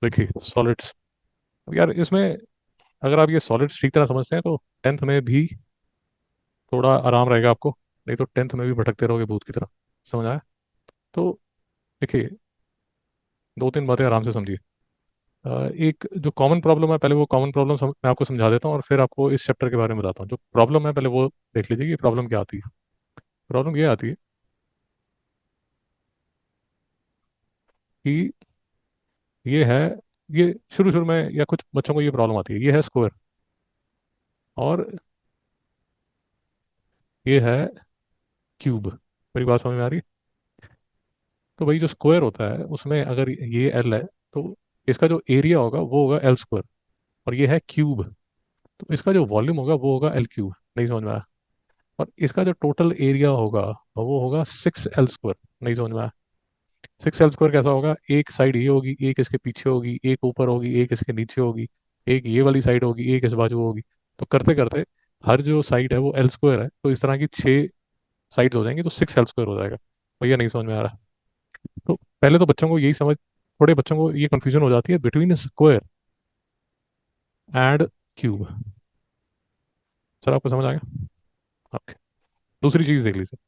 देखिए सॉलिड्स, अब यार इसमें अगर आप ये सॉलिड्स ठीक तरह समझते हैं तो टेंथ में भी थोड़ा आराम रहेगा आपको, नहीं तो टेंथ में भी भटकते रहोगे भूत की तरह। समझ आया? तो देखिए, दो तीन बातें आराम से समझिए। एक जो कॉमन प्रॉब्लम है, पहले वो कॉमन प्रॉब्लम मैं आपको समझा देता हूँ और फिर आपको इस चैप्टर के बारे में बताता हूँ। जो प्रॉब्लम है पहले वो देख लीजिए कि प्रॉब्लम क्या आती है। प्रॉब्लम ये आती है कि ये है, ये शुरू शुरू में या कुछ बच्चों को ये प्रॉब्लम आती है, ये है स्क्वायर और ये है क्यूब। मेरी बात समझ में आ रही है? तो भाई जो स्क्वायर होता है उसमें अगर ये एल है तो इसका जो एरिया होगा वो होगा एल स्क्वायर, और ये है क्यूब तो इसका जो वॉल्यूम होगा वो होगा एल क्यूब। नहीं समझ में आया? और इसका जो टोटल एरिया होगा वो होगा 6 एल स्क्वायर। नहीं समझ में आया? 6 एल स्क्वायर कैसा होगा? एक साइड ये होगी, एक इसके पीछे होगी, एक ऊपर होगी, एक इसके नीचे होगी, एक ये वाली साइड होगी, एक इस बाजू होगी। तो करते करते हर जो साइड है वो एल स्क्वायर है, तो इस तरह की 6 साइड्स हो जाएंगी तो 6 एल स्क्वायर हो जाएगा। भैया नहीं समझ में आ रहा? तो पहले तो बच्चों को यही समझ, थोड़े बच्चों को ये कंफ्यूजन हो जाती है between square and cube. Sir आपको समझ आ गया? ओके। दूसरी चीज देख लीजिए।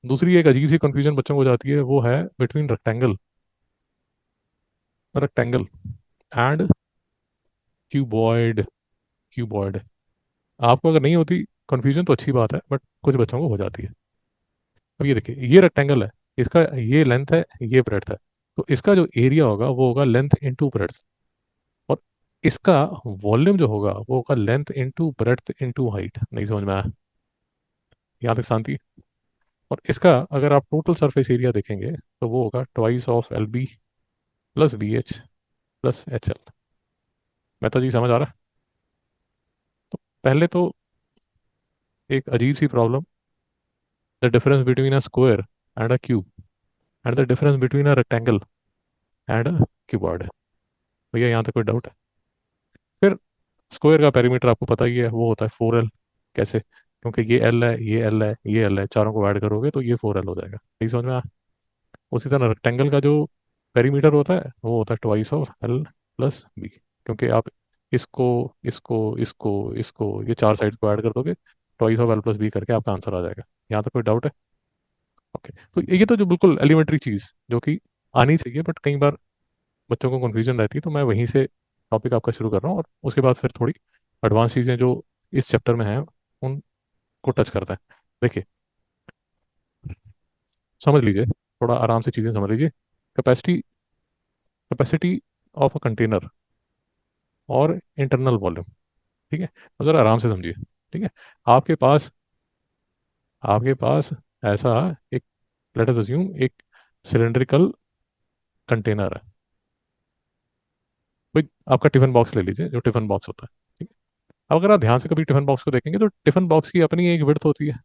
दूसरी एक अजीब सी कंफ्यूजन बच्चों को हो जाती है, वो है between rectangle, rectangle and cuboid. Cuboid आपको अगर नहीं होती कंफ्यूजन तो अच्छी बात है, बट कुछ बच्चों को हो जाती है। अब ये देखिए, ये रेक्टेंगल है, इसका ये लेंथ है, ये ब्रेड्थ है, तो इसका जो एरिया होगा वो होगा लेंथ इंटू ब्रेड्थ, और इसका वॉल्यूम जो होगा वो होगा length into breadth into height. नहीं समझ में आया? यहाँ तक शांति? और इसका अगर आप टोटल सरफेस एरिया देखेंगे तो वो होगा twice of L B plus B H plus H L. Mehta ji समझ आ रहा है? तो पहले तो एक अजीब सी problem, the difference between a square and a cube and the difference between a rectangle and a cuboid है। भैया यहाँ तक कोई डाउट है? फिर स्क्वायर का पेरीमीटर आपको पता ही है, वो होता है 4L। कैसे? क्योंकि ये एल है, ये एल है, ये एल है, चारों को ऐड करोगे तो ये 4L हो जाएगा। ठीक समझ में आया? उसी तरह रेक्टेंगल का जो पेरीमीटर होता है वो होता है twice of L plus B, क्योंकि आप इसको इसको इसको इसको ये चार साइड को ऐड कर दोगे, twice of L plus B करके आपका आंसर आ जाएगा। यहाँ तक कोई डाउट है? ओके। तो ये तो जो बिल्कुल एलिमेंट्री चीज़ जो कि आनी चाहिए, बट कई बार बच्चों को कन्फ्यूजन रहती है, तो मैं वहीं से टॉपिक आपका शुरू कर रहा हूँ और उसके बाद फिर थोड़ी एडवांस चीज़ें जो इस चैप्टर में हैं उनको टच करता है। देखिए, समझ लीजिए, थोड़ा आराम से चीज़ें समझ लीजिए। Capacity, capacity of a container और इंटरनल वॉल्यूम। ठीक है? तो जरा आराम से समझिए। ठीक है? आपके पास, आपके पास ऐसा एक, लेट अस अज्यूम एक सिलेंड्रिकल कंटेनर है। भाई आपका टिफिन बॉक्स ले लीजिए, जो टिफिन बॉक्स होता है। ठीक है? अब अगर आप ध्यान से कभी टिफिन बॉक्स को देखेंगे तो टिफिन बॉक्स की अपनी एक विड्थ होती है।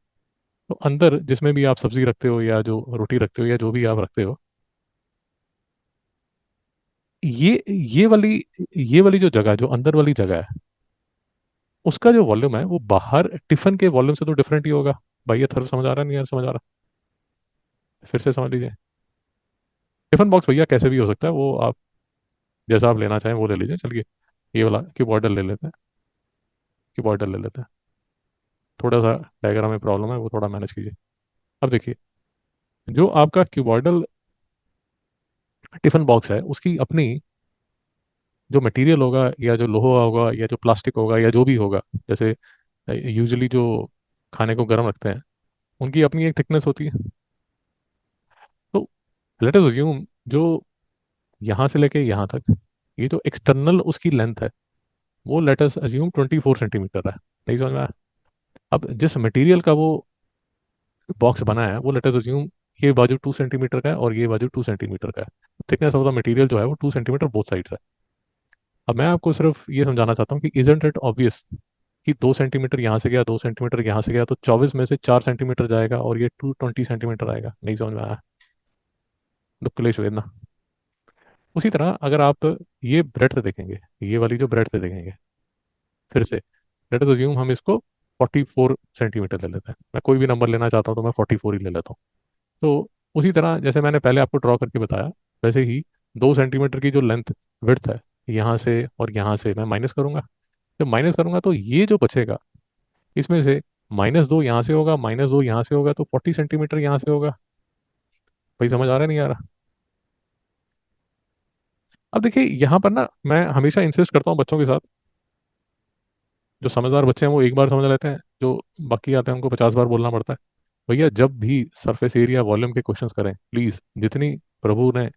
तो अंदर जिसमें भी आप सब्जी रखते हो या जो रोटी रखते हो या जो भी आप रखते हो, ये ये वाली जो जगह, जो अंदर वाली जगह है, उसका जो वॉल्यूम है वो बाहर टिफिन के वॉल्यूम से तो डिफरेंट ही होगा। भाई ये थर्व समझ आ रहा है? नहीं यार समझ आ रहा? फिर से समझ लीजिए। टिफिन बॉक्स भैया कैसे भी हो सकता है, वो आप जैसा आप लेना चाहें वो ले लीजिए। चलिए ये वाला क्यूब ऑर्डर ले लेते हैं, क्यूब ऑर्डर ले लेते हैं। थोड़ा सा डायग्राम में प्रॉब्लम है, वो थोड़ा मैनेज कीजिए। अब देखिए, जो आपका क्यूबॉइडल टिफिन बॉक्स है उसकी अपनी जो मटेरियल होगा या जो लोहा होगा या जो प्लास्टिक होगा या जो भी होगा, जैसे यूजुअली जो खाने को गर्म रखते हैं उनकी अपनी एक थिकनेस होती है। तो लेट अस अज्यूम जो यहाँ से लेके यहाँ तक ये जो एक्सटर्नल उसकी लेंथ है वो लेट अस अज्यूम 24 सेंटीमीटर है। नहीं समझ में आया? अब जिस मटेरियल का वो बॉक्स बना है वो लेट अस अज्यूम ये बाजू 2 सेंटीमीटर का है और ये बाजू 2 सेंटीमीटर का है। थिकनेस ऑफ द मटेरियल जो है वो 2 सेंटीमीटर बोथ साइड है। अब मैं आपको सिर्फ ये समझाना चाहता हूँ कि इजंट इट ऑब्वियस कि 2 सेंटीमीटर यहाँ से गया, 2 सेंटीमीटर यहाँ से गया, तो 24 में से 4 सेंटीमीटर जाएगा और ये 220 सेंटीमीटर आएगा। नहीं समझ में आया? दुक्लेश वेदना। उसी तरह अगर आप ये ब्रेड्थ देखेंगे, ये वाली जो ब्रेड्थ देखेंगे, फिर से लेट अस अज्यूम हम इसको 44 सेंटीमीटर ले लेते हैं। मैं कोई भी नंबर लेना चाहता हूँ तो मैं 44 ही ले लेता हूँ। तो उसी तरह जैसे मैंने पहले आपको ड्रॉ करके बताया, वैसे ही दो सेंटीमीटर की जो लेंथ विड्थ है, यहाँ से और यहाँ से मैं माइनस करूंगा। जब माइनस करूंगा तो ये जो बचेगा, इसमें से -2 यहाँ से होगा, -2 यहाँ से होगा, तो 40 सेंटीमीटर यहाँ से होगा। भाई समझ आ रहा है नहीं आ रहा? अब देखिए यहाँ पर ना मैं हमेशा इंसिस्ट करता हूँ बच्चों के साथ, जो समझदार बच्चे हैं वो एक बार समझ लेते हैं, जो बाकी आते हैं उनको 50 बार बोलना पड़ता है। भैया जब भी सरफेस एरिया वॉल्यूम के क्वेश्चंस करें, प्लीज जितनी प्रभु ने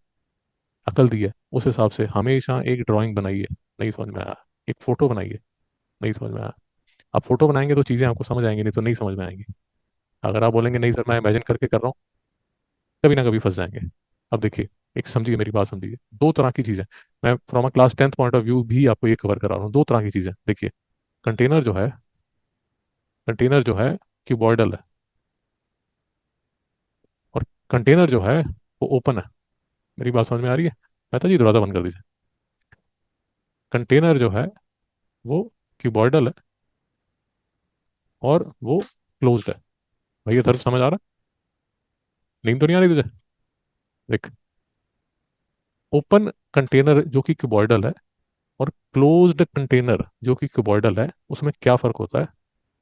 अकल दी है उस हिसाब से हमेशा एक ड्राइंग बनाइए। नहीं समझ में आया, एक फोटो बनाइए। नहीं समझ में आया, आप फोटो बनाएंगे तो चीजें आपको समझ आएंगी, नहीं तो नहीं समझ में आएंगी। अगर आप बोलेंगे नहीं सर मैं इमेजिन करके कर रहा हूँ, कभी ना कभी फंस जाएंगे। अब देखिए, एक समझिए मेरी बात समझिए, दो तरह की चीजें, मैं from a class 10th point of view भी आपको ये कवर करा रहा हूँ। दो तरह की चीजें देखिए, कंटेनर जो है, कंटेनर जो है क्यूबॉइडल है, और कंटेनर जो है वो ओपन है। मेरी बात समझ में आ रही है? मेहता जी दरवाजा बंद कर दीजिए। कंटेनर जो है वो क्यूबॉइडल है और वो क्लोज्ड है। भैया सर समझ आ रहा है? नींद तो नहीं आ रही तुझे? देख, ओपन कंटेनर जो कि क्यूबॉइडल है और क्लोज्ड कंटेनर जो कि क्यूबॉइडल है, उसमें क्या फर्क होता है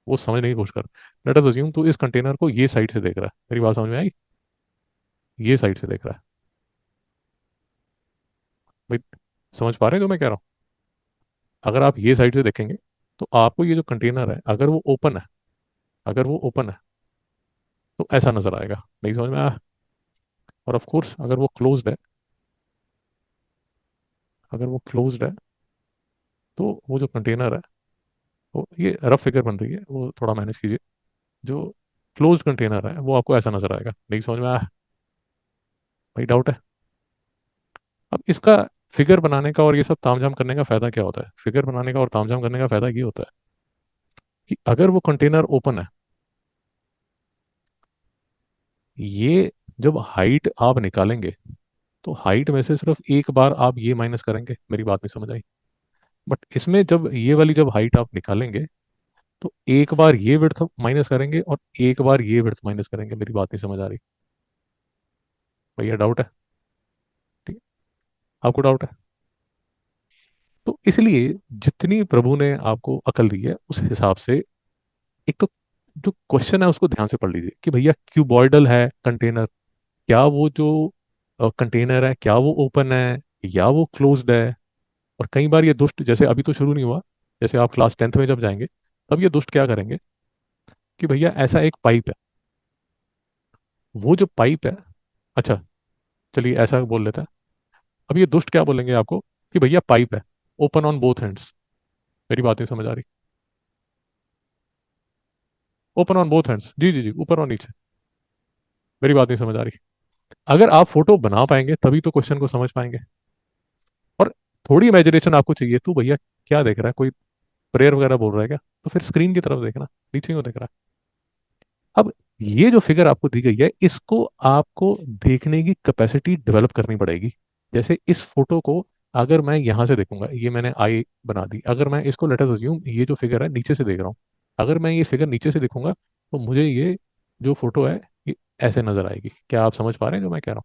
वो समझने की कोशिश कर। लेट अस अज्यूम तू इस कंटेनर को ये साइड से देख रहा है, मेरी बात समझ में आई? ये साइड से देख रहा है भाई, समझ पा रहे हैं जो मैं कह रहा हूँ? अगर आप ये साइड से देखेंगे तो आपको ये जो कंटेनर है, अगर वो ओपन है, अगर वो ओपन है तो ऐसा नजर आएगा। नहीं समझ में आया? और ऑफ कोर्स अगर वो क्लोज्ड है, अगर वो क्लोज्ड है तो वो जो कंटेनर है, वो ये रफ फिगर बन रही है, वो थोड़ा मैनेज कीजिए। जो क्लोज्ड कंटेनर है वो आपको ऐसा नजर आएगा। नहीं समझ में आया? भाई डाउट है? अब इसका फिगर बनाने का और ये सब तामझाम करने का फायदा क्या होता है? फिगर बनाने का और तामझाम करने का फायदा ये होता है कि अगर वो कंटेनर ओपन है, ये जब हाइट आप निकालेंगे तो हाइट में से सिर्फ एक बार आप ये माइनस करेंगे। मेरी बात नहीं समझ आई? बट इसमें जब ये वाली जब हाइट आप निकालेंगे तो एक बार ये विड्थ माइनस करेंगे और एक बार ये विड्थ माइनस करेंगे। मेरी बात नहीं समझ आ रही? भैया डाउट है? ठीक है, आपको डाउट है? तो इसलिए जितनी प्रभु ने आपको अकल दी है उस हिसाब से, एक तो जो क्वेश्चन है उसको ध्यान से पढ़ लीजिए कि भैया क्यूबॉइडल है कंटेनर, क्या वो जो कंटेनर है क्या वो ओपन है या वो क्लोज्ड है। और कई बार ये दुष्ट, जैसे अभी तो शुरू नहीं हुआ, जैसे आप क्लास 10th में जब जाएंगे तब ये दुष्ट क्या करेंगे कि भैया ऐसा एक पाइप है, वो जो पाइप है, अच्छा चलिए ऐसा बोल लेते हैं। अब ये दुष्ट क्या बोलेंगे आपको कि भैया पाइप है, ओपन ऑन बोथ हैंड्स। मेरी बात नहीं समझ आ रही? ओपन ऑन बोथ हैंड्स, जी जी जी, ऊपर और नीचे। मेरी बात नहीं समझ आ रही? अगर आप फोटो बना पाएंगे तभी तो क्वेश्चन को समझ पाएंगे। और थोड़ी इमेजिनेशन आपको चाहिए, तू भैया क्या देख रहा है, कोई प्रेयर वगैरह बोल रहा है क्या? तो फिर स्क्रीन की तरफ देखना, नीचे क्यों देख रहा है? अब ये जो फिगर आपको दी गई है, इसको आपको देखने की कैपेसिटी डेवलप करनी पड़ेगी। जैसे इस फोटो को अगर मैं यहाँ से देखूंगा, ये मैंने आई बना दी, अगर मैं इसको लेट अस अज्यूम ये जो फिगर है नीचे से देख रहा हूँ, अगर मैं ये फिगर नीचे से देखूंगा तो मुझे ये जो फोटो है ये ऐसे नजर आएगी। क्या आप समझ पा रहे हैं जो मैं कह रहा हूँ?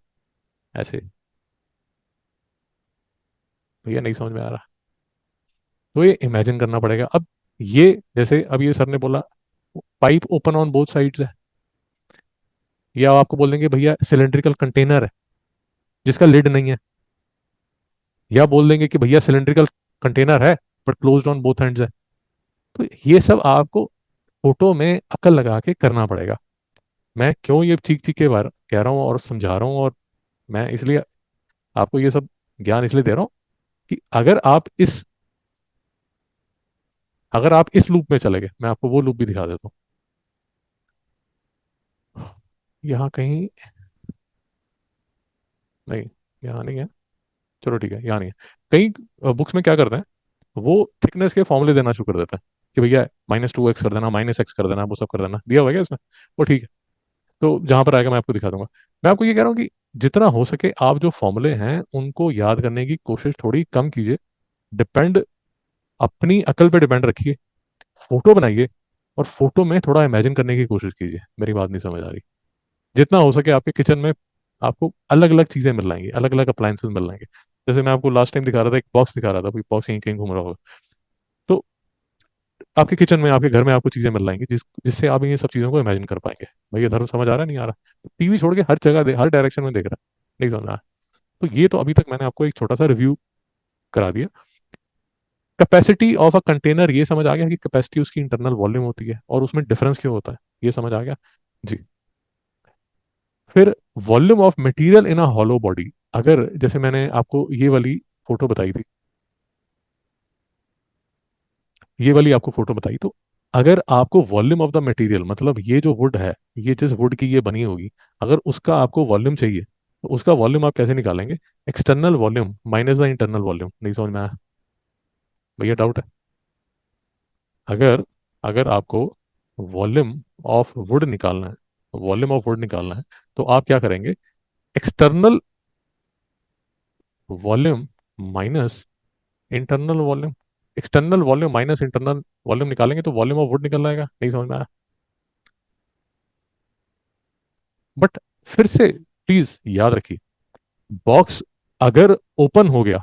ऐसे। भैया नहीं समझ में आ रहा? तो ये इमेजिन करना पड़ेगा। अब ये जैसे अब ये सर ने बोला pipe open on both sides है, या आपको बोल देंगे भैया सिलेंड्रिकल कंटेनर है जिसका लिड नहीं है, या बोल देंगे कि भैया सिलेंड्रिकल कंटेनर है but closed on both ends है। तो ये सब आपको फोटो में अकल लगा के करना पड़ेगा। मैं क्यों ये चीख चीख के बार कह रहा हूँ और समझा रहा हूँ, और मैं इसलिए आपको ये सब ज्ञान इसलिए दे रहा हूँ कि अगर आप इस लूप में चले गए, मैं आपको वो लूप भी दिखा देता हूँ। यहाँ कहीं नहीं, यहाँ नहीं है, चलो ठीक है यहाँ नहीं है। कई बुक्स में क्या करते हैं, वो थिकनेस के फॉर्मूले देना शुरू कर देता है कि भैया -2x कर देना, -x कर देना, वो सब कर देना, दिया हुआ है क्या इसमें? वो ठीक है। तो जहां पर आएगा मैं आपको दिखा दूंगा। मैं आपको ये कह रहा हूँ कि जितना हो सके आप जो फॉर्मूले हैं उनको याद करने की कोशिश थोड़ी कम कीजिए। डिपेंड, अपनी अकल पे डिपेंड रखिए, फोटो बनाइए और फोटो में थोड़ा इमेजिन करने की कोशिश कीजिए। मेरी बात नहीं समझ आ रही? जितना हो सके आपके किचन में आपको अलग अलग चीजें मिल जाएंगी, अलग अलग अप्लायंसेस मिल जाएंगे। जैसे मैं आपको लास्ट टाइम दिखा रहा था, एक बॉक्स दिखा रहा था, बॉक्स यहीं कहीं घूम रहा होगा। तो आपके किचन में, आपके घर में आपको चीजें मिल जाएंगी जिससे आप ये सब चीजों को इमेजिन कर पाएंगे। भाई ये धर्म समझ आ रहा है नहीं आ रहा? टीवी छोड़ के हर जगह हर डायरेक्शन में देख रहा है, नहीं समझ रहा। तो ये तो अभी तक मैंने आपको एक छोटा सा रिव्यू करा दिया। कैपेसिटी ऑफ अ कंटेनर, ये समझ आ गया कि कैपेसिटी उसकी इंटरनल वॉल्यूम होती है और उसमें डिफरेंस क्यों होता है, ये समझ आ गया। जी। फिर volume of material in a hollow body, अगर जैसे मैंने आपको ये वाली फोटो बताई थी, ये वाली आपको फोटो बताई, तो अगर आपको वॉल्यूम ऑफ द मटेरियल, मतलब ये जो वुड है, ये जिस वुड की ये बनी होगी, अगर उसका आपको वॉल्यूम चाहिए तो उसका वॉल्यूम आप कैसे निकालेंगे? External volume minus the internal volume. नहीं समझ में आया? भैया डाउट है? अगर अगर आपको वॉल्यूम ऑफ वुड निकालना है, वॉल्यूम ऑफ वुड निकालना है, तो आप क्या करेंगे? External volume minus internal volume, external volume minus internal volume निकालेंगे तो वॉल्यूम ऑफ वुड निकल आएगा। नहीं समझ में आया? बट फिर से प्लीज याद रखिए, बॉक्स अगर ओपन हो गया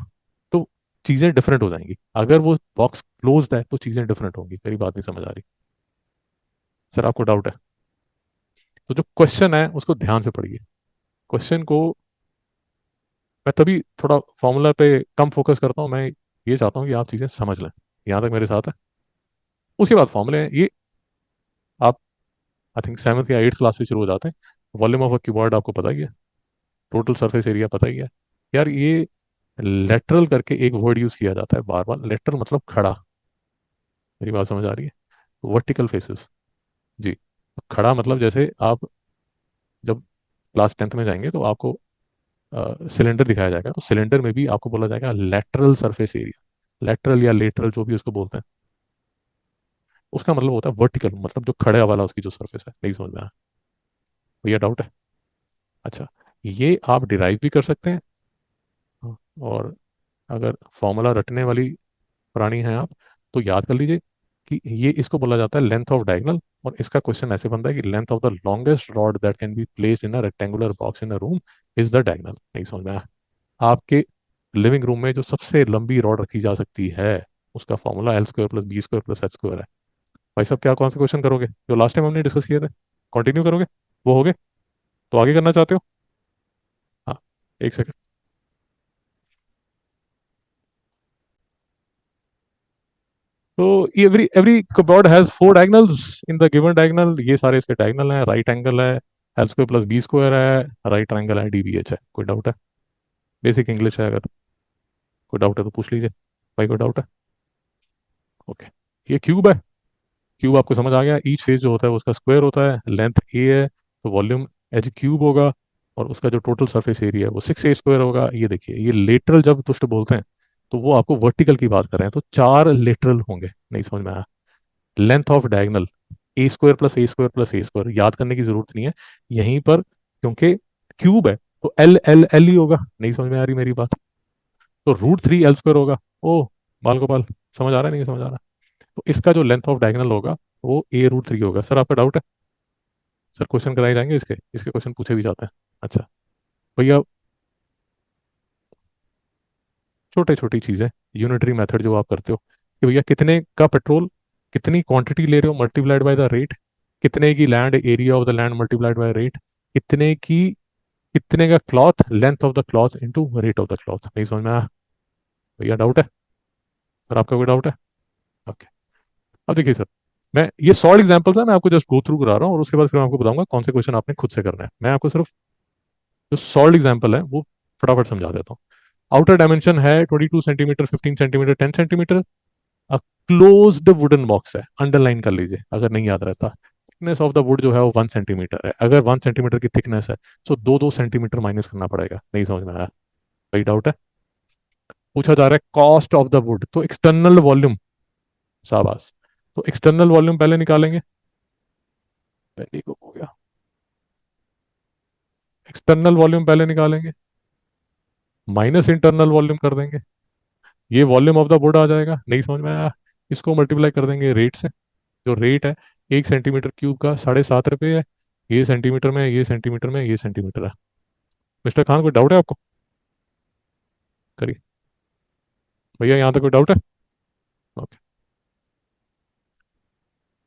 तो चीजें डिफरेंट हो जाएंगी, अगर वो बॉक्स क्लोज्ड है तो चीजें डिफरेंट होंगी। मेरी बात नहीं समझ आ रही? सर आपको डाउट है? तो जो क्वेश्चन है उसको ध्यान से पढ़िए। क्वेश्चन को मैं तभी थोड़ा फॉर्मूला पे कम फोकस करता हूँ, मैं ये चाहता हूँ कि आप चीजें समझ लें। यहाँ तक मेरे साथ है? उसके बाद फॉर्मूले हैं ये, आप आई थिंक सेवन्थ या एट्थ क्लास से शुरू हो जाते हैं। वॉल्यूम ऑफ अ क्यूबॉइड आपको पता ही है, टोटल सरफेस एरिया पता ही है। यार ये लेटरल करके एक वर्ड यूज किया जाता है बार बार, लेटरल मतलब खड़ा। मेरी बात समझ आ रही है? Vertical faces. जी। खड़ा मतलब जैसे आप जब क्लास टेंथ में जाएंगे तो आपको सिलेंडर दिखाया जाएगा, तो सिलेंडर में भी आपको बोला जाएगा लेटरल सरफेस एरिया, लेटरल या लेटरल जो भी उसको बोलते हैं, उसका मतलब होता है वर्टिकल, मतलब जो खड़े वाला उसकी जो सरफेस है। नहीं समझ में आया? भैया डाउट है? अच्छा, ये आप डिराइव भी कर सकते हैं। हाँ, और अगर फॉर्मूला रटने वाली प्राणी हैं आप, तो याद कर लीजिए कि ये इसको बोला जाता है लेंथ ऑफ डायगोनल। और इसका क्वेश्चन ऐसे बनता है कि length of the longest rod that can be placed in a rectangular box in a room is the diagonal. नहीं समझ में आया? आपके लिविंग रूम में जो सबसे लंबी रॉड रखी जा सकती है, उसका formula L square plus B square plus H square है। भाई साहब क्या कौन से क्वेश्चन करोगे जो लास्ट टाइम हमने डिस्कस किए थे? कंटिन्यू करोगे? वो हो गए? तो आगे करना चाहते हो? हाँ, एक सेकंड। तो every every cupboard has four diagonals in the given diagonal, ये सारे इसके डायगोनल हैं। राइट एंगल है L square plus B square है, राइट ट्रायंगल है डीबीएच है। कोई डाउट है? बेसिक इंग्लिश है, अगर कोई डाउट है तो पूछ लीजिए। भाई कोई डाउट है? ओके। ये क्यूब है, क्यूब आपको समझ आ गया। ईच फेस जो होता है उसका स्क्वायर होता है, लेंथ ए है तो वॉल्यूम एच क्यूब होगा, और उसका जो टोटल सरफेस एरिया है वो 6 a स्क्वायर होगा। ये देखिए, ये लेटरल जब तुष्ट बोलते हैं तो वो आपको वर्टिकल की बात कर रहे हैं, तो 4 लेटरल होंगे। नहीं समझ में आया? Length of diagonal A square plus A square plus A square, याद करने की जरूरत नहीं है यहीं पर, क्योंकि क्यूब है तो एल एल एल ही होगा। नहीं समझ में आ रही मेरी बात? तो √3 एल स्क्वायर होगा। ओ बाल गोपाल, समझ आ रहा है नहीं समझ आ रहा? तो इसका जो लेंथ ऑफ डायगोनल होगा वो a√3 होगा। सर आपका डाउट है? सर क्वेश्चन कराए जाएंगे इसके, इसके क्वेश्चन पूछे भी जाते हैं। अच्छा भैया, छोटे छोटी चीज़ें, यूनिटरी मेथड जो आप करते हो कि भैया कितने का पेट्रोल, कितनी क्वांटिटी ले रहे हो मल्टीप्लाइड बाय द रेट, कितने की land area of the land multiplied by rate, कितने की, कितने का cloth, length of the cloth into rate of the cloth. नहीं समझ में आया? भैया डाउट है? सर आपका कोई डाउट है? ओके। अब देखिए सर, मैं ये सॉल्ड एग्जांपल्स है, मैं आपको जस्ट गो थ्रू करा रहा हूँ और उसके बाद फिर मैं आपको बताऊंगा कौन से क्वेश्चन आपने खुद से करना है। मैं आपको सिर्फ जो सॉल्ड एग्जांपल है वो फटाफट समझा देता हूँ। आउटर डायमेंशन है 22 centimetre, 15 centimetre, 10 centimetre. Closed wooden box है, अंडरलाइन कर लीजिए अगर नहीं याद रहता। थिकनेस ऑफ द वुड जो है वो 1 सेंटीमीटर है, अगर 1 सेंटीमीटर की थिकनेस है तो 2 2 सेंटीमीटर माइनस करना पड़ेगा। नहीं समझ में आया? कोई डाउट है? पूछा जा रहा है कॉस्ट ऑफ द वुड, तो एक्सटर्नल वॉल्यूम, शाबाश। तो एक्सटर्नल वॉल्यूम पहले निकालेंगे, पहले को हो गया। एक्सटर्नल वॉल्यूम पहले निकालेंगे, माइनस इंटरनल वॉल्यूम कर देंगे, ये वॉल्यूम ऑफ द वुड आ जाएगा। नहीं समझ में आया? इसको मल्टीप्लाई कर देंगे रेट से, जो रेट है 1 सेंटीमीटर क्यूब का 7.5 रुपये है। ये सेंटीमीटर में, ये सेंटीमीटर में, ये सेंटीमीटर है। मिस्टर खान, कोई डाउट है आपको? करिए। भैया यहाँ तक कोई डाउट है? ओके।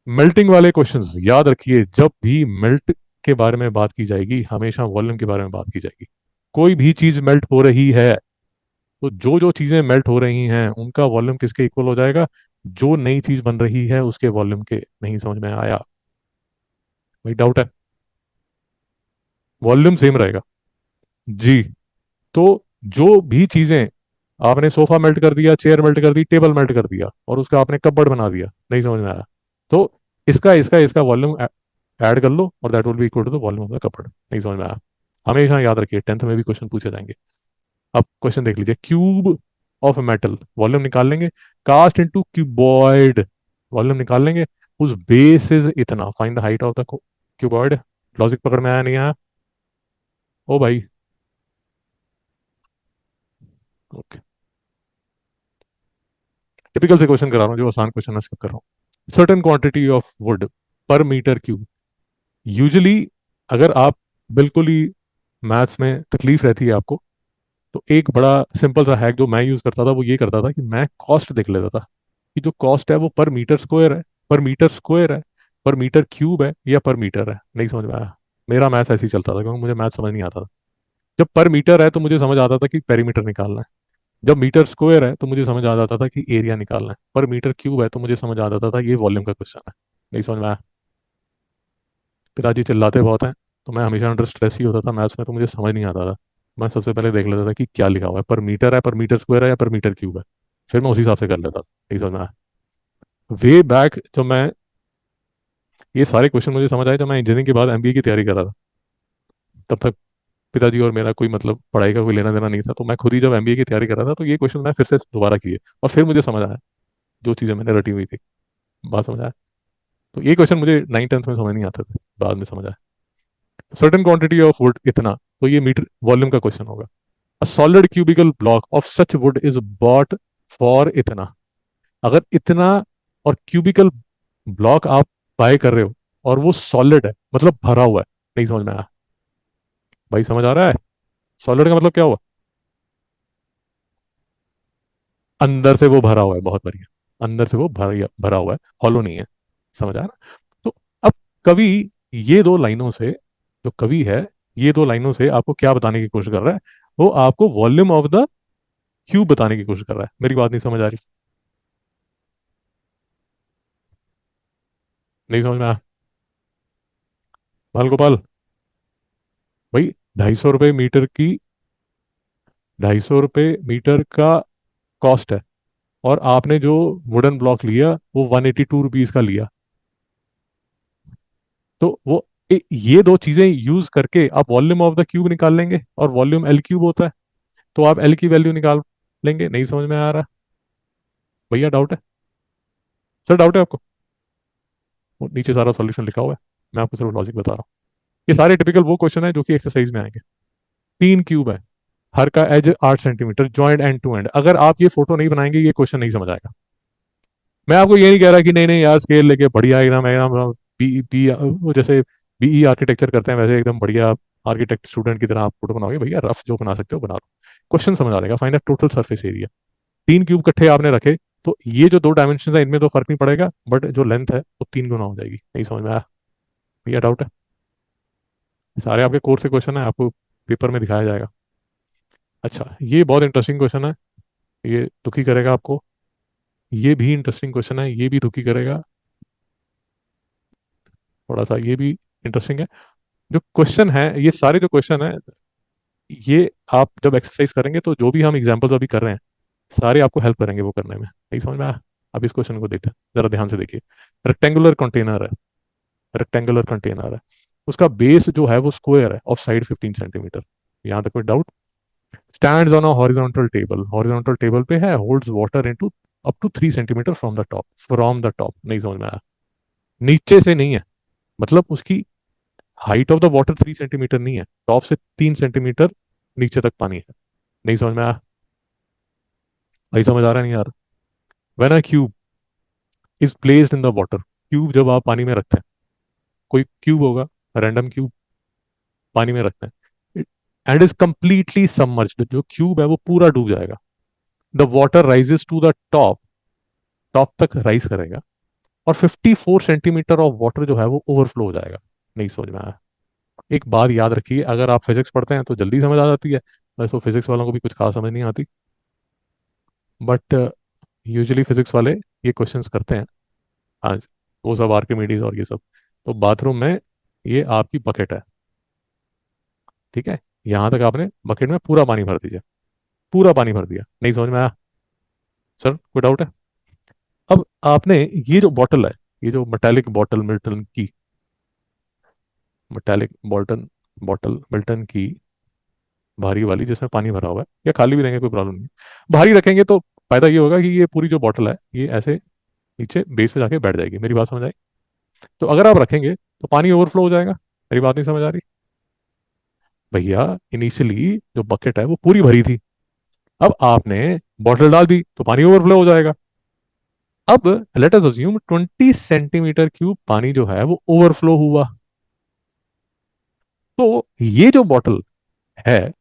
मेल्टिंग वाले क्वेश्चंस याद रखिए, जब भी मेल्ट के बारे में बात की जाएगी हमेशा वॉल्यूम के बारे में बात की जाएगी। कोई भी चीज मेल्ट हो रही है तो जो जो चीजें मेल्ट हो रही हैं उनका वॉल्यूम किसके इक्वल हो जाएगा? जो नई चीज बन रही है उसके वॉल्यूम के। नहीं समझ में आया? भाई डाउट है? वॉल्यूम सेम रहेगा। जी। तो जो भी चीजें, आपने सोफा मेल्ट कर दिया, चेयर मेल्ट कर दी, टेबल मेल्ट कर दिया और उसका आपने कपबोर्ड बना दिया, नहीं समझ में आया? तो इसका इसका इसका वॉल्यूम ऐड कर लो और that will be equal to the volume of the cupboard. नहीं समझ में आया? हमेशा याद रखिए, टेंथ में भी क्वेश्चन पूछे जाएंगे। अब क्वेश्चन देख लीजिए, क्यूब ऑफ मेटल वॉल्यूम निकाल लेंगे। कास्ट इनटू क्यूबॉइड वॉल्यूम निकाल लेंगे। उस बेस इज इतना, find the height of the cuboid. Logic पकड़ में आया नहीं आया? ओ भाई। ओके। टिपिकल से क्वेश्चन करा रहा हूँ, जो आसान क्वेश्चन है उसका कर रहा हूँ। सर्टेन क्वांटिटी ऑफ वुड पर मीटर क्यूब। यूजुअली अगर आप बिल्कुल ही मैथ्स में तकलीफ रहती है आपको, तो एक बड़ा सिंपल सा हैक जो मैं यूज करता था वो ये करता था कि मैं कॉस्ट देख लेता था कि जो कॉस्ट है वो पर मीटर स्क्वायर है, पर मीटर स्क्वायर है, पर मीटर क्यूब है या पर मीटर है। नहीं समझ में आया? मेरा मैथ्स ऐसे ही चलता था क्योंकि मुझे मैथ समझ नहीं आता था। जब पर मीटर है तो मुझे समझ आता था कि पेरीमीटर निकालना है। जब मीटर स्क्वायर है तो मुझे समझ आ जाता था कि एरिया निकालना है। पर मीटर क्यूब है तो मुझे समझ आ जाता था ये वॉल्यूम का क्वेश्चन है। नहीं समझ में आया? पिताजी चिल्लाते बहुत हैं, तो मैं हमेशा अंडर स्ट्रेस ही होता था मैथ्स में, तो मुझे समझ नहीं आता था। मैं सबसे पहले देख लेता था कि क्या लिखा हुआ है, पर मीटर है, पर मीटर स्क्वायर है या पर मीटर क्यूब है। फिर मैं उसी हिसाब से कर लेता था। नहीं समझ में आया? वे बैक जब मैं, ये सारे क्वेश्चन मुझे समझ आए जब मैं इंजीनियरिंग के बाद एमबीए की तैयारी कर रहा था। तब तक पिताजी और मेरा कोई मतलब पढ़ाई का कोई लेना देना नहीं था, तो मैं खुद ही जब एमबीए की तैयारी कर रहा था तो ये क्वेश्चन मैं फिर से दोबारा किए और फिर मुझे समझ आया जो चीज़ें मैंने रटी हुई थी। बात समझ आया? तो ये क्वेश्चन मुझे 9th 10th में समझ नहीं आते थे, बाद में समझ आया। सर्टेन क्वांटिटी ऑफ वुड इतना, तो ये मीटर वॉल्यूम का क्वेश्चन होगा। A solid cubical block of such would is bought for इतना। अगर इतना और क्यूबिकल ब्लॉक आप बाय कर रहे हो और वो सॉलिड है मतलब भरा हुआ है। नहीं समझ में आया? भाई समझ आ रहा है? सॉलिड का मतलब क्या हुआ? अंदर से वो भरा हुआ है, बहुत बढ़िया। अंदर से वो भरा भरा हुआ है, हॉलो नहीं है। समझ आ रहा? तो अब कवि ये दो लाइनों से, जो कवि है ये दो लाइनों से आपको क्या बताने की कोशिश कर रहा है? वो आपको वॉल्यूम ऑफ द क्यूब बताने की कोशिश कर रहा है। मेरी बात नहीं समझ आ रही? नहीं समझ में आया? बाल गोपाल भाई, 250 रुपये मीटर की, 250 रुपये मीटर का कॉस्ट है। और आपने जो वुडन ब्लॉक लिया वो 182 रुपीज का लिया। तो वो ये दो चीजें यूज करके आप वॉल्यूम ऑफ द क्यूब निकाल लेंगे और वॉल्यूम एल क्यूब होता है, तो आप एल की वैल्यू निकाल लेंगे। नहीं समझ में आ रहा? भैया डाउट है? सर डाउट है आपको? वो नीचे सारा सॉल्यूशन लिखा हुआ है, मैं आपको सिर्फ लॉजिक बता रहा हूँ। ये सारे टिपिकल वो क्वेश्चन है जो कि एक्सरसाइज में आएंगे। 3 क्यूब है, हर का edge 8 centimetre, joint end to end. अगर आप ये फोटो नहीं बनाएंगे ये क्वेश्चन नहीं समझ आएगा। मैं आपको ये नहीं कह रहा कि नहीं नहीं यार स्केल लेके बढ़िया एकदम एकदम बी बी वो जैसे बीई आर्किटेक्चर करते हैं वैसे एकदम बढ़िया आर्किटेक्ट स्टूडेंट की तरह आप फोटो बनाओगे। भैया रफ जो बना सकते हो बना लो, क्वेश्चन समझ आ जाएगा। Find total surface area. 3 cube इकट्ठे आपने रखे, तो ये जो दो डायमेंशन है इनमें तो फर्क नहीं पड़ेगा, बट जो लेंथ है वो 3 गुना हो जाएगी। नहीं समझ में आया? भैया डाउट है? सारे आपके कोर्स के क्वेश्चन है, आपको पेपर में दिखाया जाएगा। अच्छा, ये बहुत इंटरेस्टिंग क्वेश्चन है, ये दुखी करेगा आपको। ये भी इंटरेस्टिंग क्वेश्चन है, ये भी दुखी करेगा। थोड़ा सा ये भी इंटरेस्टिंग है। जो क्वेश्चन है, ये सारे जो क्वेश्चन है, ये आप जब एक्सरसाइज करेंगे तो जो भी हम एग्जांपल्स अभी कर रहे हैं सारे आपको हेल्प करेंगे वो करने में। नहीं समझ में आया? अब इस क्वेश्चन को देखते हैं, जरा ध्यान से देखिए। रेक्टेंगुलर कंटेनर है, रेक्टेंगुलर कंटेनर है, उसका बेस जो है वो स्क्वायर है, ऑफ साइड 15 सेंटीमीटर। यहाँ तक कोई doubt? Stands on a horizontal table, horizontal table पे है, holds water into up to 3 centimetre from the top, from the top. नहीं समझ में आया? नीचे से नहीं है, मतलब उसकी height of the water 3 centimetre नहीं है, टॉप से 3 सेंटीमीटर नीचे तक पानी है। नहीं समझ में आया? भाई समझ आ रहा नहीं यार? When a cube is placed in the water, cube जब आप पानी में रखते हैं, कोई क्यूब होगा, रैंडम क्यूब पानी में रखते हैं, एंड इज कंप्लीटली सबमर्ज्ड, जो क्यूब है वो पूरा डूब जाएगा। The water rises to the top, top तक राइज करेगा, और 54 सेंटीमीटर ऑफ वाटर जो है वो ओवरफ्लो हो जाएगा। नहीं समझ में आया? एक बात याद रखिए, अगर आप फिजिक्स पढ़ते हैं तो जल्दी समझ आ जाती है, वैसे तो फिजिक्स वालों को भी कुछ खास समझ नहीं आती, बट यूजुअली फिजिक्स वाले ये क्वेश्चंस करते हैं। हाँ, वो सब आर्किमिडीज और ये सब। तो बाथरूम में ये आपकी बकेट है, ठीक है? यहां तक आपने बकेट में पूरा पानी भर दीजिए, पूरा पानी भर दिया। नहीं समझ में आया सर? कोई डाउट है? अब आपने ये जो बॉटल है, ये जो मेटालिक बॉटल मिल्टन की, मेटालिक बॉटल, बॉटल मिल्टन की भारी वाली जिसमें पानी भरा हुआ है, या खाली भी रहेंगे कोई प्रॉब्लम नहीं। भारी रखेंगे तो फायदा ये होगा कि ये पूरी जो बॉटल है ये ऐसे नीचे बेस पे जाके बैठ जाएगी। मेरी बात समझ आई? तो अगर आप रखेंगे तो पानी ओवरफ्लो हो जाएगा। मेरी बात नहीं समझ आ रही? भैया, इनिशियली जो बकेट है वो पूरी भरी थी, अब आपने बॉटल डाल दी तो पानी ओवरफ्लो हो जाएगा। अब let us assume 20 centimetre cube पानी जो है वो ओवरफ्लो हुआ। तो ये जो बॉटल है,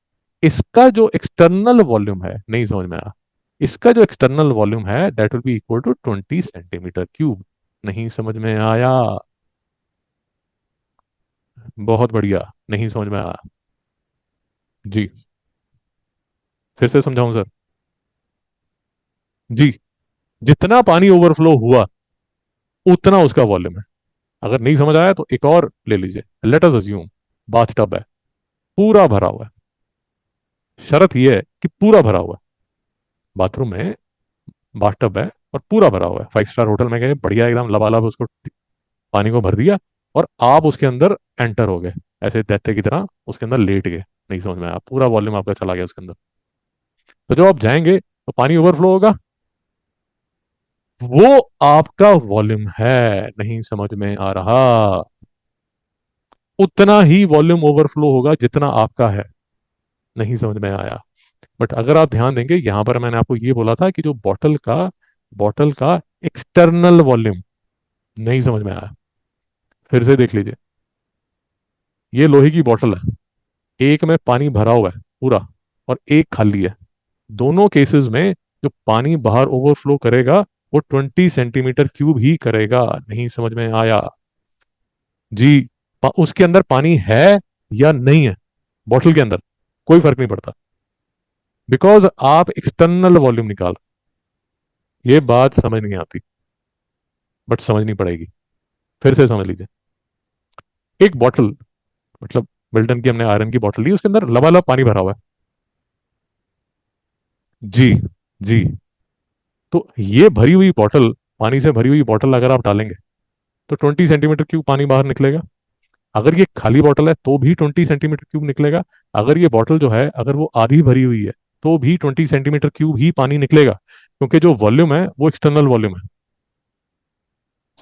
इसका जो एक्सटर्नल वॉल्यूम है, नहीं समझ में आया? इसका जो एक्सटर्नल वॉल्यूम है that will be equal to 20 centimetre cube. नहीं समझ में आया? बहुत बढ़िया, नहीं समझ में आया? जी, फिर से समझाऊं सर? जी, जितना पानी ओवरफ्लो हुआ उतना उसका वॉल्यूम है। अगर नहीं समझ आया तो एक और ले लीजिए। Let us assume bath tub है, पूरा भरा हुआ है। शर्त यह है कि पूरा भरा हुआ है। बाथरूम में बाथ टब है और पूरा भरा हुआ है, 5 स्टार होटल में गए, बढ़िया एकदम लबालब उसको पानी को भर दिया, और आप उसके अंदर एंटर हो गए, ऐसे दैत्य की तरह उसके अंदर लेट गए। नहीं समझ में आया? पूरा वॉल्यूम आपका चला गया उसके अंदर। तो जब आप जाएंगे तो पानी ओवरफ्लो होगा, वो आपका वॉल्यूम है। नहीं समझ में आ रहा? उतना ही वॉल्यूम ओवरफ्लो होगा जितना आपका है। नहीं समझ में आया? बट अगर आप ध्यान देंगे, यहां पर मैंने आपको ये बोला था कि जो बॉटल का एक्सटर्नल वॉल्यूम, नहीं समझ में आया? फिर से देख लीजिए, ये लोहे की बॉटल है, एक में पानी भरा हुआ है पूरा और एक खाली है। दोनों केसेस में जो पानी बाहर ओवरफ्लो करेगा वो 20 सेंटीमीटर क्यूब ही करेगा। नहीं समझ में आया? जी, उसके अंदर पानी है या नहीं है, बॉटल के अंदर कोई फर्क नहीं पड़ता, बिकॉज आप एक्सटर्नल वॉल्यूम निकाल। ये बात समझ नहीं आती, बट समझनी पड़ेगी। फिर से समझ लीजिए, एक बॉटल, मतलब मिल्टन की हमने आयरन की बॉटल ली, उसके अंदर लबालब पानी भरा हुआ है। जी, जी। तो ये भरी हुई बॉटल, पानी से भरी हुई बॉटल अगर आप डालेंगे तो 20 सेंटीमीटर क्यूब पानी बाहर निकलेगा। अगर ये खाली बॉटल है तो भी 20 सेंटीमीटर क्यूब निकलेगा। अगर ये बॉटल जो है अगर वो आधी भरी हुई है तो भी 20 सेंटीमीटर क्यूब ही पानी निकलेगा, क्योंकि जो वॉल्यूम है वो एक्सटर्नल वॉल्यूम है।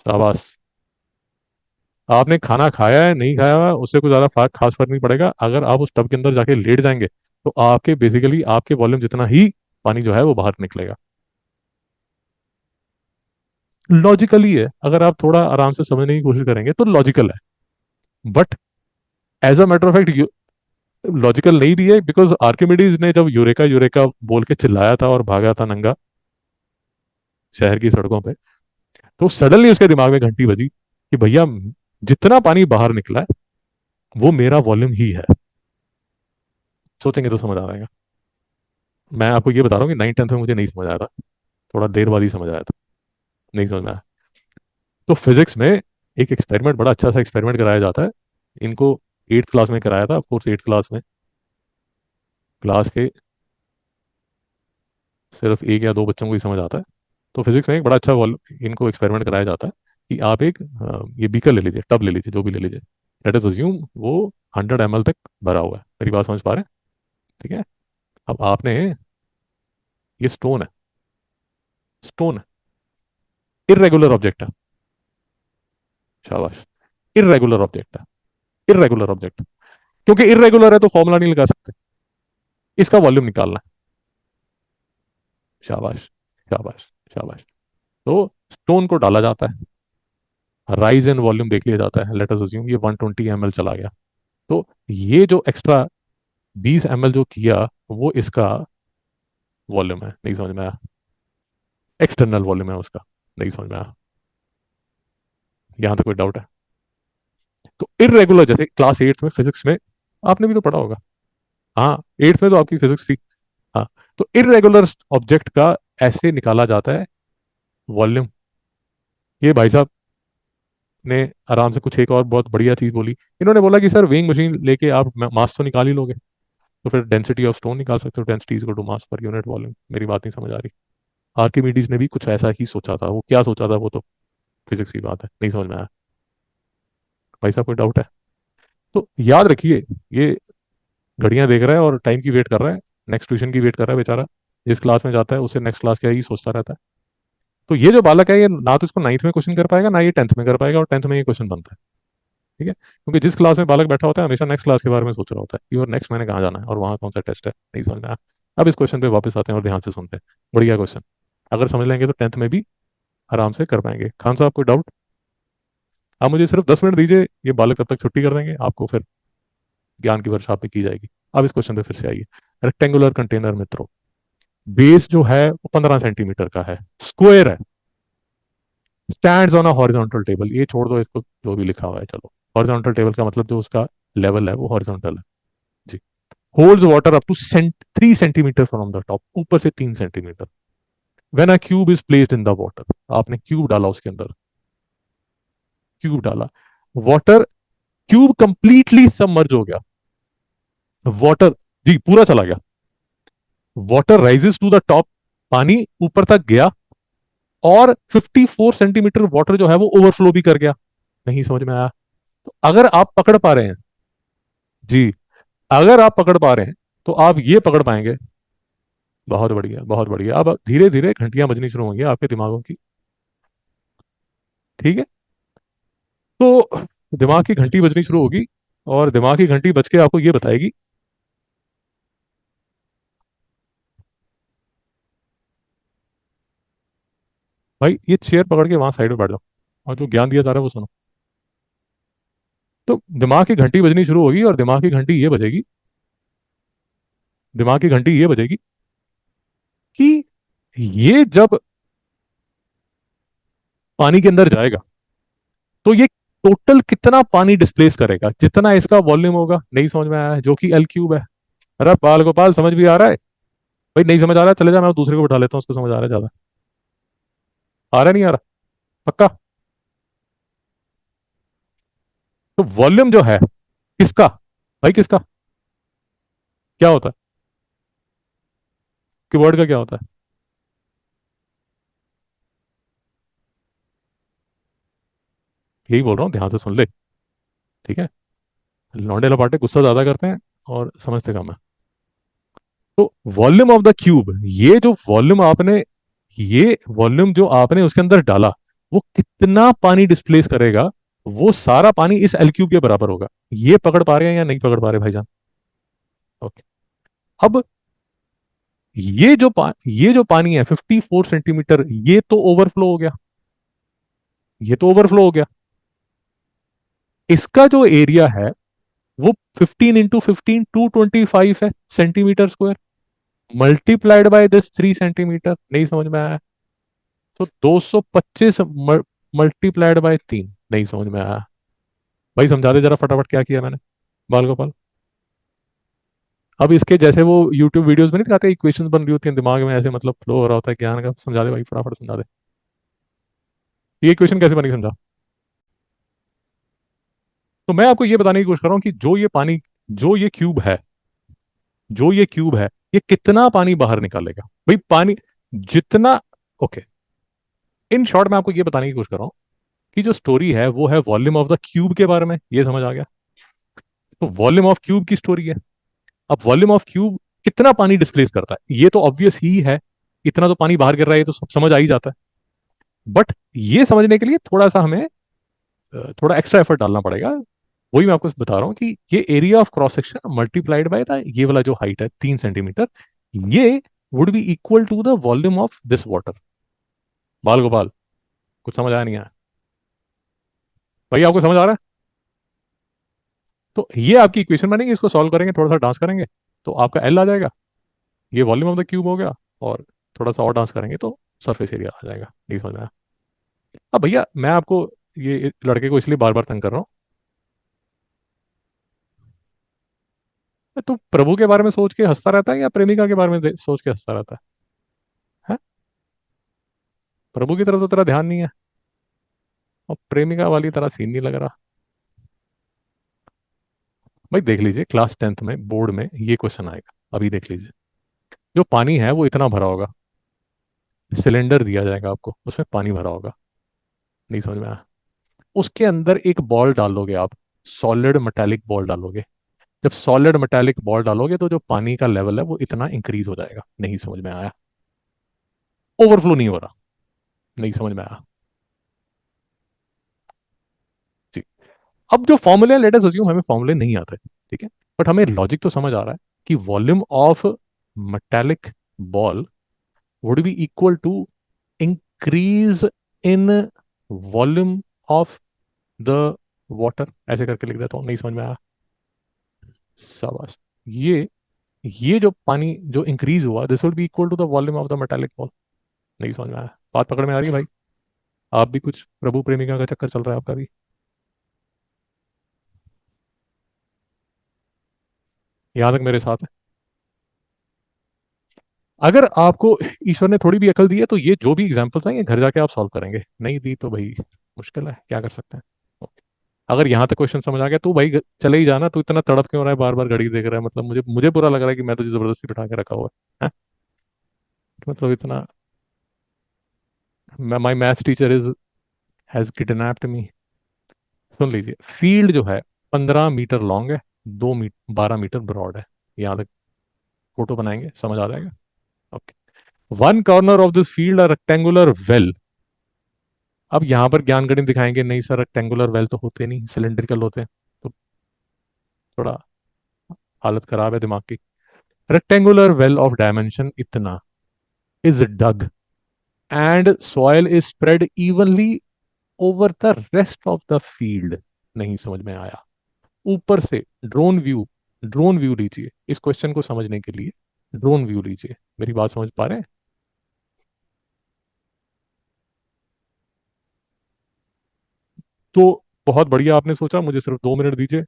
शाबाश। आपने खाना खाया है नहीं खाया हुआ उससे कुछ ज्यादा खास फर्क नहीं पड़ेगा। अगर आप उस टब के अंदर जाके लेट जाएंगे तो आपके बेसिकली आपके वॉल्यूम जितना ही पानी जो है वो बाहर निकलेगा। लॉजिकली है, अगर आप थोड़ा आराम से समझने की कोशिश करेंगे तो लॉजिकल है, but as a matter of fact logical नहीं भी है, बिकॉज आर्किमिडीज ने जब यूरेका यूरेका बोल के चिल्लाया था और भागा था नंगा शहर की सड़कों पे, तो सडनली उसके दिमाग में घंटी बजी कि भैया, जितना पानी बाहर निकला है वो मेरा वॉल्यूम ही है। सोचेंगे तो समझ आ जाएगा। मैं आपको ये बता रहा हूँ कि 9th 10th में मुझे नहीं समझ आया था, थोड़ा देर बाद ही समझ आया था। नहीं समझ में आया? तो फिजिक्स में एक एक्सपेरिमेंट, बड़ा अच्छा सा एक्सपेरिमेंट कराया जाता है। इनको 8th क्लास में कराया था, ऑफकोर्स 8th क्लास में, क्लास के सिर्फ एक या दो बच्चों को ही समझ आता है। तो फिजिक्स में एक बड़ा अच्छा इनको एक्सपेरिमेंट कराया जाता है कि आप एक ये बीकर ले लीजिए, टब ले लीजिए, जो भी ले लीजिए। लेट अस अज्यूम वो 100 ml तक भरा हुआ है। मेरी बात समझ पा रहे हैं? ठीक है? अब आपने, ये स्टोन है, स्टोन है, इरेगुलर ऑब्जेक्ट है। शाबाश। इरेगुलर ऑब्जेक्ट है, इरेगुलर ऑब्जेक्ट। क्योंकि इरेगुलर है तो फॉर्मूला नहीं लगा सकते, इसका वॉल्यूम निकालना है। शाबाश, शाबाश, शाबाश। तो स्टोन को डाला जाता है, राइज इन वॉल्यूम देख लिया जाता है। लेट अस अज्यूम ये 120 ml चला गया। तो ये जो एक्स्ट्रा 20 ml जो किया वो इसका वॉल्यूम है, नहीं समझ में आया। एक्सटर्नल वॉल्यूम है उसका, नहीं समझ में आया। यहां तक कोई डाउट है? तो इरेगुलर, जैसे क्लास 8 में फिजिक्स में आपने भी तो पढ़ा होगा। हाँ, 8 में तो आपकी फिजिक्स थी। हाँ, तो इरेगुलर ऑब्जेक्ट का ऐसे निकाला जाता है वॉल्यूम। ये भाई साहब ने आराम से कुछ एक और बहुत बढ़िया चीज बोली। इन्होंने बोला कि सर वेइंग मशीन लेके आप मास तो निकाल ही लोगे, तो फिर डेंसिटी ऑफ स्टोन निकाल सकते हो, density is equal to mass per unit volume. मेरी बात नहीं समझ आ रही। आर्किमिडीज ने भी कुछ ऐसा ही सोचा था, वो क्या सोचा था वो तो फिजिक्स की बात है, नहीं समझ में आया। भाई साहब कोई डाउट है? तो याद रखिए, ये घड़ियां देख रहा है और टाइम की वेट कर रहा है, नेक्स्ट ट्यूशन की वेट कर रहा है बेचारा। जिस क्लास में जाता है उससे नेक्स्ट क्लास क्या ही सोचता रहता है। तो ये जो बालक है, ये ना तो इसको 9th में क्वेश्चन कर पाएगा, ना ये 10th में कर पाएगा, और 10th में ये क्वेश्चन बनता है। ठीक है, क्योंकि जिस क्लास में बालक बैठा होता है हमेशा नेक्स्ट क्लास के बारे में सोच रहा होता है कि और नेक्स्ट मैंने कहाँ जाना है और वहाँ कौन सा टेस्ट है, नहीं समझ में आया। अब इस क्वेश्चन पे वापस आते हैं और ध्यान से सुनते हैं। बढ़िया क्वेश्चन, अगर समझ लेंगे तो 10th में भी आराम से कर पाएंगे। खान साहब कोई डाउट? आप मुझे सिर्फ 10 मिनट दीजिए, ये बालक तब तक छुट्टी कर देंगे, आपको फिर ज्ञान की वर्षा पे की जाएगी। अब इस क्वेश्चन पे फिर से आइए। रेक्टेंगुलर कंटेनर मित्रों, बेस जो है वो 15 सेंटीमीटर का है, स्क्वायर है, stands on a horizontal table. ये छोड़ दो इसको, जो भी लिखा हुआ है चलो। हॉरिजॉन्टल टेबल का मतलब जो उसका लेवल है वो हॉरिजॉन्टल है जी। Holds water up to 3 centimetre from the top, ऊपर से 3 centimetre. When a cube is placed in the water, आपने क्यूब डाला उसके अंदर, क्यूब डाला, वाटर, क्यूब कंप्लीटली सबमर्ज हो गया, वाटर जी पूरा चला गया, water rises to the top, पानी ऊपर तक गया, और 54 सेंटीमीटर वाटर जो है वो ओवरफ्लो भी कर गया। नहीं समझ में आया? तो अगर आप पकड़ पा रहे हैं जी, अगर आप पकड़ पा रहे हैं तो आप ये पकड़ पाएंगे। बहुत बढ़िया, बहुत बढ़िया। अब धीरे धीरे घंटियां बजनी शुरू होंगी आपके दिमागों की। ठीक है, तो दिमाग की घंटी बजनी शुरू होगी, और दिमाग की घंटी बज के आपको ये बताएगी। भाई ये चेयर पकड़ के वहां साइड में बैठ जाओ, और जो ज्ञान दिया जा रहा है वो सुनो। तो दिमाग की घंटी बजनी शुरू होगी, और दिमाग की घंटी ये बजेगी, दिमाग की घंटी ये बजेगी कि ये जब पानी के अंदर जाएगा तो ये टोटल कितना पानी डिस्प्लेस करेगा, जितना इसका वॉल्यूम होगा। नहीं समझ में आया है, जो कि एल क्यूब है। अरे बाल गोपाल समझ भी आ रहा है? भाई नहीं समझ आ रहा है, चले जा, मैं दूसरे को बैठा लेता हूँ, उसको समझ आ रहा है ज्यादा। आ रहा नहीं आ रहा? पक्का? तो वॉल्यूम जो है किसका, भाई किसका, क्या होता है, कीवर्ड का क्या होता है? यही बोल रहा हूँ, ध्यान से सुन ले। ठीक है, लौंडे लपाटे गुस्सा ज्यादा करते हैं और समझते कम है। तो वॉल्यूम ऑफ द क्यूब, ये जो वॉल्यूम आपने, ये वॉल्यूम जो आपने उसके अंदर डाला, वो कितना पानी डिस्प्लेस करेगा, वो सारा पानी इस एल क्यूब के बराबर होगा। ये पकड़ पा रहे हैं या नहीं पकड़ पा रहे भाईजान? ओके। अब ये जो पानी है 54 सेंटीमीटर, ये तो ओवरफ्लो हो गया, ये तो ओवरफ्लो हो गया। इसका जो एरिया है वो 15 × 15 225 है, centimetre square, multiplied by this 3 centimetre. नहीं समझ में आया? तो 225 मल्टीप्लाइड बाय 3। नहीं समझ में आया? भाई समझा दे जरा फटाफट क्या किया मैंने, बाल गोपाल। अब इसके जैसे वो यूट्यूब वीडियोस में नहीं दिखाते, इक्वेशंस बन रही होती हैं दिमाग में, ऐसे मतलब फ्लो हो रहा होता है ज्ञान का। समझा दे भाई, फटाफट समझा दे, ये इक्वेशन कैसे बनी, समझा। तो मैं आपको ये बताने की कोशिश कर रहा हूँ कि जो ये पानी, जो ये क्यूब है, जो ये क्यूब है, ये कितना पानी बाहर निकालेगा भाई, पानी जितना। ओके, इन शॉर्ट मैं आपको ये बताने की कोशिश कर रहा हूँ कि जो स्टोरी है वो है वॉल्यूम ऑफ द क्यूब के बारे में, ये समझ आ गया? तो वॉल्यूम ऑफ क्यूब की स्टोरी है। अब वॉल्यूम ऑफ क्यूब कितना पानी डिस्प्लेस करता है, ये तो ऑब्वियस ही है, इतना तो पानी बाहर गिर रहा है, ये तो सब समझ आ ही जाता है। बट ये समझने के लिए थोड़ा सा हमें थोड़ा एक्स्ट्रा एफर्ट डालना पड़ेगा। वही मैं आपको बता रहा हूँ कि ये area of cross section multiplied by the ये वाला जो हाइट है 3 सेंटीमीटर, ये would be equal to the volume of this water. Bal Gopal, कुछ समझ आया नहीं आया? भाई आपको समझ आ रहा है? तो ये आपकी इक्वेशन बनेगी, इसको सॉल्व करेंगे, थोड़ा सा डांस करेंगे तो आपका एल आ जाएगा। ये वॉल्यूम ऑफ द क्यूब हो गया। और थोड़ा सा और डांस करेंगे तो सरफेस एरिया आ जाएगा। नहीं समझ में आया? अब भैया मैं आपको ये लड़के को इसलिए बार बार तंग कर रहा हूँ। तू प्रभु के बारे में सोच के हंसता रहता है या प्रेमिका के बारे में सोच के हंसता रहता है? प्रभु की तरफ तो तेरा ध्यान नहीं है, और प्रेमिका वाली तरह सीन नहीं लग रहा। भाई देख लीजिए, क्लास 10th में बोर्ड में ये क्वेश्चन आएगा, अभी देख लीजिए। जो पानी है वो इतना भरा होगा, सिलेंडर दिया जाएगा आपको, उसमें पानी भरा होगा। नहीं समझ में आया? उसके अंदर एक बॉल डालोगे आप, सॉलिड मेटालिक बॉल डालोगे। जब सॉलिड मेटालिक बॉल डालोगे तो जो पानी का लेवल है वो इतना इंक्रीज हो जाएगा। नहीं समझ में आया? ओवरफ्लो नहीं हो रहा। नहीं समझ में आया? जी। अब जो फॉर्मूले लेट अस अज्यूम हमें फॉर्मूले नहीं आते, ठीक है, बट हमें लॉजिक तो समझ आ रहा है कि volume of metallic ball would be equal to increase in volume of the water. ऐसे करके लिख देता हूं। नहीं समझ में आया? शाबाश। ये ये जो पानी जो इंक्रीज हुआ, this would be equal to the volume of the metallic ball. नहीं समझ में आया? बात पकड़ में आ रही है भाई? आप भी कुछ प्रभु प्रेमिका का चक्कर चल रहा है आपका भी? यहां तक मेरे साथ है? अगर आपको ईश्वर ने थोड़ी भी अकल दी है तो ये जो भी एग्जांपल्स हैं ये घर जाके आप सॉल्व करेंगे। नहीं दी तो भाई मुश्किल है, क्या कर सकते हैं। ओके। अगर यहाँ तक क्वेश्चन समझ आ गया तो भाई चले ही जाना। तू इतना तड़प क्यों रहा है, बार बार घड़ी देख रहा है? मतलब मुझे मुझे बुरा लग रहा है कि मैं तुझे जबरदस्ती बिठा के रखा हुआ है। हैं? मतलब इतना, my maths teacher is has kidnapped me. सुन लीजिए, फील्ड जो है 15 मीटर लॉन्ग है, 12 मीटर ब्रॉड है। यहाँ तक फोटो बनाएंगे, समझ आ जाएगा। Okay. One corner of this field a rectangular well. अब यहां पर ज्ञान गणित दिखाएंगे, नहीं सर रेक्टेंगुलर वेल तो होते नहीं, सिलेंड्रिकल होते हैं। तो थोड़ा हालत खराब है दिमाग की। रेक्टेंगुलर वेल ऑफ डायमेंशन इतना is dug and soil is spread evenly over the rest of the field. नहीं समझ में आया? ऊपर से ड्रोन व्यू लीजिए इस क्वेश्चन को समझने के लिए। ड्रोन व्यू लीजिए। मेरी बात समझ पा रहे हैं? तो बहुत बढ़िया आपने सोचा, मुझे सिर्फ 2 मिनट दीजिए,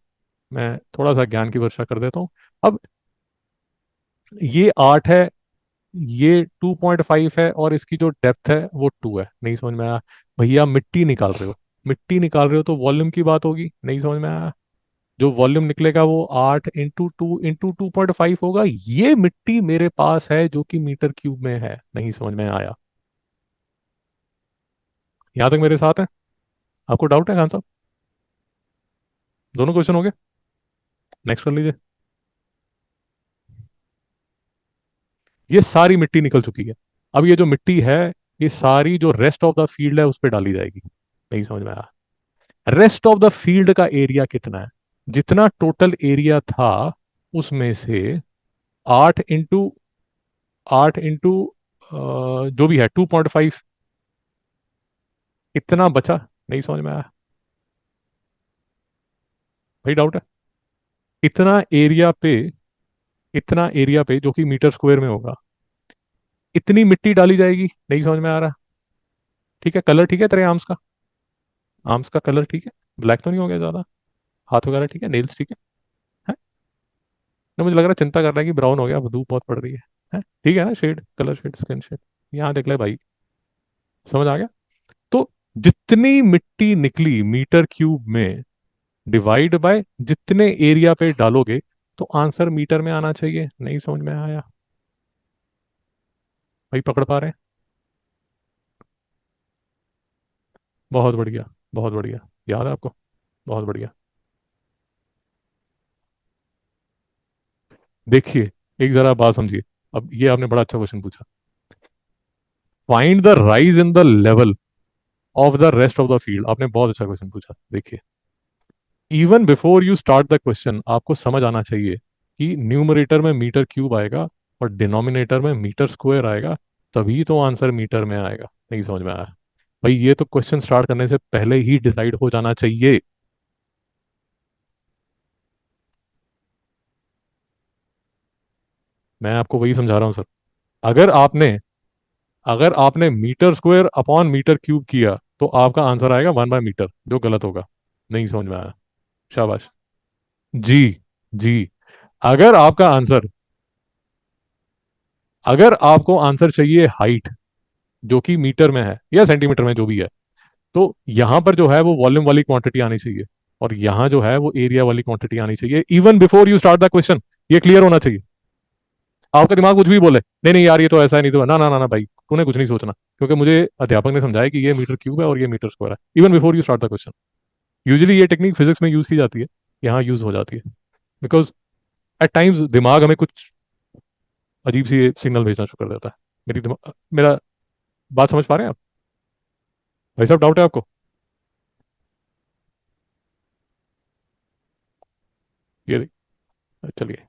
मैं थोड़ा सा ज्ञान की वर्षा कर देता हूँ। अब ये 8 है, ये 2.5 है, और इसकी जो डेप्थ है वो 2 है। नहीं समझ में आया? भैया मिट्टी निकाल रहे हो, मिट्टी निकाल रहे हो तो वॉल्यूम की बात होगी। नहीं समझ में आया? जो वॉल्यूम निकलेगा वो 8 इंटू 2 इंटू 2.5 होगा। ये मिट्टी मेरे पास है जो कि मीटर क्यूब में है। नहीं समझ में आया? यहां तक मेरे साथ है? आपको डाउट है खान साहब? दोनों क्वेश्चन हो गए? नेक्स्ट कर लीजिए। ये सारी मिट्टी निकल चुकी है। अब ये जो मिट्टी है, ये सारी जो रेस्ट ऑफ द फील्ड है उस पर डाली जाएगी। नहीं समझ में आया? रेस्ट ऑफ द फील्ड का एरिया कितना है? जितना टोटल एरिया था उसमें से 8 इंटू जो भी है 2.5, इतना बचा। नहीं समझ में आया? भाई डाउट है? इतना एरिया पे, इतना एरिया पे जो कि मीटर स्क्वायर में होगा, इतनी मिट्टी डाली जाएगी। नहीं समझ में आ रहा? ठीक है, कलर ठीक है तेरे आर्म्स का? आर्म्स का कलर ठीक है? ब्लैक तो नहीं हो गया ज्यादा? हाथ वगैरह ठीक है? नेल्स ठीक है? ना मुझे लग रहा है चिंता कर रहा है कि ब्राउन हो गया, अब धूप बहुत पड़ रही है? ठीक है ना? Shade, colour shade, skin shade. यहाँ देख ले भाई, समझ आ गया? तो जितनी मिट्टी निकली मीटर क्यूब में, डिवाइड बाय जितने एरिया पे डालोगे, तो आंसर मीटर में आना चाहिए। नहीं समझ में आया? भाई पकड़ पा रहे हैं? बहुत बढ़िया, बहुत बढ़िया। याद है आपको? बहुत बढ़िया। देखिए, एक जरा बात समझिए। अब ये आपने बड़ा अच्छा क्वेश्चन पूछा। Find the rise in the level of the rest of the field. आपने बहुत अच्छा क्वेश्चन पूछा। देखिए, even before you start the question आपको समझ आना चाहिए कि न्यूमरेटर में मीटर क्यूब आएगा और डिनोमिनेटर में मीटर स्क्वायर आएगा, तभी तो आंसर मीटर में आएगा। नहीं समझ में आया? भाई ये तो क्वेश्चन स्टार्ट करने से पहले ही डिसाइड हो जाना चाहिए। मैं आपको वही समझा रहा हूँ सर। अगर आपने अगर आपने metre square upon metre cube किया तो आपका आंसर आएगा 1/मीटर, जो गलत होगा। नहीं समझ में आया? शाबाश। जी। जी। अगर आपका आंसर अगर आपको आंसर चाहिए हाइट, जो कि मीटर में है या सेंटीमीटर में जो भी है, तो यहां पर जो है वो वॉल्यूम वाली क्वांटिटी आनी चाहिए, और यहां जो है वो एरिया वाली क्वांटिटी आनी चाहिए, even before you start the question. ये क्लियर होना चाहिए। आपका दिमाग कुछ भी बोले, नहीं नहीं यार ये तो ऐसा है, नहीं तो ना ना ना ना भाई, तूने कुछ नहीं सोचना, क्योंकि मुझे अध्यापक ने समझाया कि ये मीटर क्यूब है और ये मीटर स्क्वायर है, even before you start the question. Usually ये टेक्निक फिजिक्स में यूज की जाती है, यहाँ यूज हो जाती है, बिकॉज एट टाइम्स दिमाग हमें कुछ अजीब सी सिग्नल भेजना शुरू कर देता है। मेरा बात समझ पा रहे हैं आप? भाई साहब, डाउट है आपको? ये चलिए।